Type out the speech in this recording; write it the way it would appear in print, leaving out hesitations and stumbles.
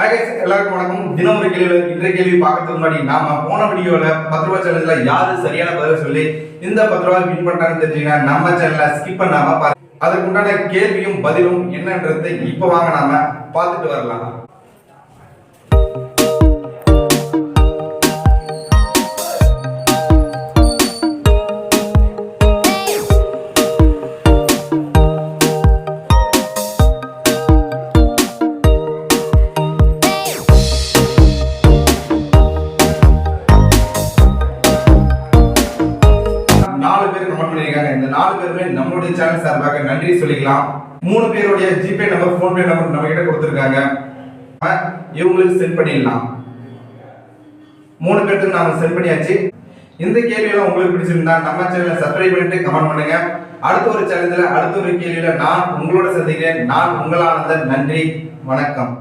எல்லாருக்கும் வணக்கம். தினம் ஒரு கேள்வி. இன்றைய கேள்வி பார்க்கறதுக்கு முன்னாடி நாம போன வீடியோல 10 ரூபாய் சேலஞ்சில யாரு சரியான பதில் சொல்லி இந்த 10 ரூபாய் வின் பண்ணாங்கன்னு தெரிஞ்சீங்கன்னா நம்ம சேனலை ஸ்கிப் பண்ணாம பாருங்க. அதுக்கு உண்டான கேள்வியும் பதிலும் என்னன்றது இப்ப வாங்க நாம பார்த்துட்டு வரலாம். இந்த 4 பேருமே நம்மளுடைய சேனல் சார்பாக நன்றி சொல்லிக்கலாம். 3 பேருடைய ஜிபே நம்பர், போன்பே நம்பர் நம்ம கிட்ட கொடுத்திருக்காங்க. இவங்களுக்கு சென்ட் பண்ணிடலாம். 3 பேருக்கு நாம சென்ட் பண்ணியாச்சு. இந்த கேள்வியெல்லாம் உங்களுக்கு பிடிச்சிருந்தா நம்ம சேனலை சப்ஸ்கிரைப் பண்ணிட்டு கமெண்ட் பண்ணுங்க. அடுத்த ஒரு சேனல்ல அடுத்த ஒரு கேள்வியில நான் உங்களோட சந்திக்கிறேன். நான் உங்களானந்த. நன்றி, வணக்கம்.